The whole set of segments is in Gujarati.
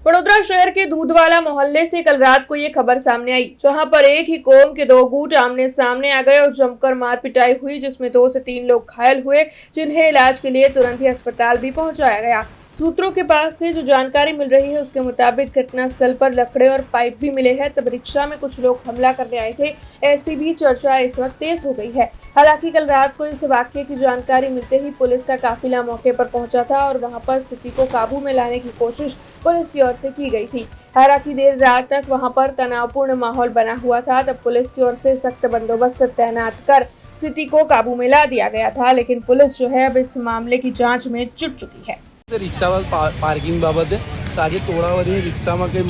वडोदरा शहर के दूधवाला मोहल्ले से कल रात को ये खबर सामने आई, जहां पर एक ही कौम के दो गुट आमने सामने आ गए और जमकर मार पिटाई हुई, जिसमें 2 से 3 लोग घायल हुए, जिन्हें इलाज के लिए तुरंत ही अस्पताल भी पहुंचाया गया। सूत्रों के पास से जो जानकारी मिल रही है उसके मुताबिक घटनास्थल पर लकड़े और पाइप भी मिले हैं। तब रिक्शा में कुछ लोग हमला करने आए थे, ऐसी भी चर्चा इस वक्त तेज हो गई है। हालांकि कल रात को इस वाकये की जानकारी मिलते ही पुलिस का काफिला मौके पर पहुंचा था और वहां पर स्थिति को काबू में लाने की कोशिश पुलिस की ओर से की गई थी। हालांकि देर रात तक वहां पर तनावपूर्ण माहौल बना हुआ था। तब पुलिस की ओर से सख्त बंदोबस्त तैनात कर स्थिति को काबू में ला दिया गया था, लेकिन पुलिस जो है अब इस मामले की जाँच में जुट चुकी है। रिक्शावाला पार्किंग बाबते આજે તોડાવરી રિક્ષામાં કંઈ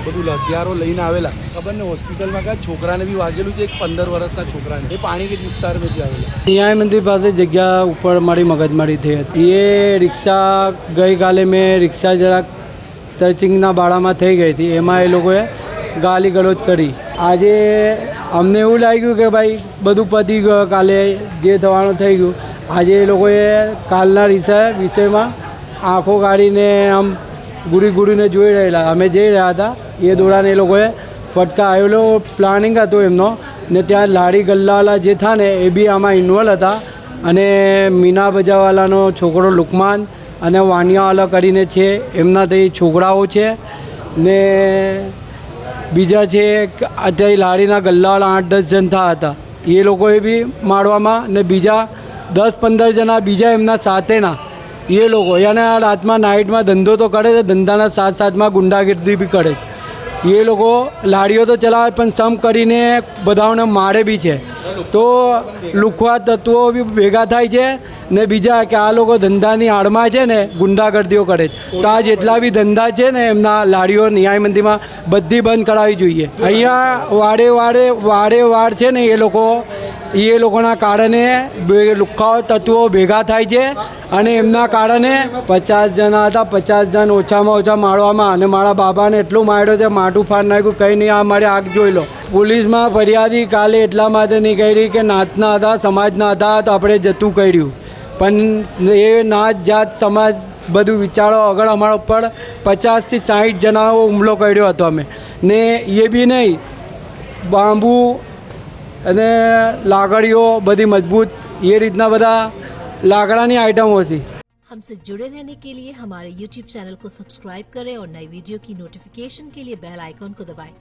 બધું હથિયારો લઈને આવેલા, ખબર ને હોસ્પિટલમાં કાંઈ છોકરાને બી વાગેલું છે, એક 15 વર્ષના છોકરાને, એ પાણીગેટ વિસ્તારમાંથી આવેલા। ન્યાય મંદિર પાસે જગ્યા ઉપર મારી મગજમારી થઈ હતી। એ રિક્ષા ગઈકાલે મેં રિક્ષા જરાક ટચિંગના બાળામાં થઈ ગઈ હતી, એમાં એ લોકોએ ગાલી ગલોચ કરી। આજે અમને એવું લાગ્યું કે ભાઈ બધું પતી ગયું, કાલે જે થવાનું થઈ ગયું। આજે એ લોકોએ કાલના વિષયમાં આંખો કાઢીને આમ ગુડી ગુડીને જોઈ રહેલા। અમે જઈ રહ્યા હતા એ દોરાને એ લોકોએ ફટકા આવેલો, પ્લાનિંગ હતો એમનો ને ત્યાં લારી ગલ્લાવાલા જે થા ને એ બી આમાં ઇન્વોલ્વ હતા। અને મીના બજારવાલાનો છોકરો લુકમાન અને વાનિયાવાલા કરીને છે, એમના તે છોકરાઓ છે ને બીજા છે અત્યારે લારીના ગલ્લાવાળા 8-10 જણ થા હતા, એ લોકોએ બી મારવામાં ને બીજા 10-15 જણા બીજા એમના સાથેના એ લોકો એને આ રાતમાં નાઇટમાં ધંધો તો કરે છે, ધંધાના સાથમાં ગુંડાગીરી બી કરે। એ લોકો લારીઓ તો ચલાવે પણ સમ કરીને બધાઓને મારે બી છે। તો લુખવા તત્વો બી ભેગા થાય છે ને બીજા કે આ લોકો ધંધાની આડમાં છે ને ગુંડાગર્દીઓ કરે છે। તો આ જેટલા બી ધંધા છે ને એમના લારીઓ ન્યાય મંદિરમાં બધી બંધ કરાવવી જોઈએ। અહીંયા વારે વાર છે ને એ લોકોના કારણે લુખ્ખાઓ તત્વો ભેગા થાય છે અને એમના કારણે 50 જણા હતા, 50 જણ ઓછામાં ઓછા મારવામાં, અને મારા બાબાને એટલું માર્યો છે, માથું ફાડ નાખ્યું, કંઈ નહીં, આ મારે આગ જોઈ લો। પોલીસમાં ફરિયાદી કાલે એટલા માટે નહીં કરી કે નાતના હતા, સમાજના હતા, તો આપણે જતું કર્યું, પણ એ નાત જાત સમાજ બધું વિચારો આગળ અમારા ઉપર 50 થી 60 જણાઓ હુમલો કર્યો હતો અમે ને એ બી નહીં, બાંબુ અને લાકડીઓ બધી મજબૂત એ રીતના બધા लाकड़ानी आइटमों से। हमसे जुड़े रहने के लिए हमारे YouTube चैनल को सब्सक्राइब करें और नई वीडियो की नोटिफिकेशन के लिए बेल आइकॉन को दबाएं।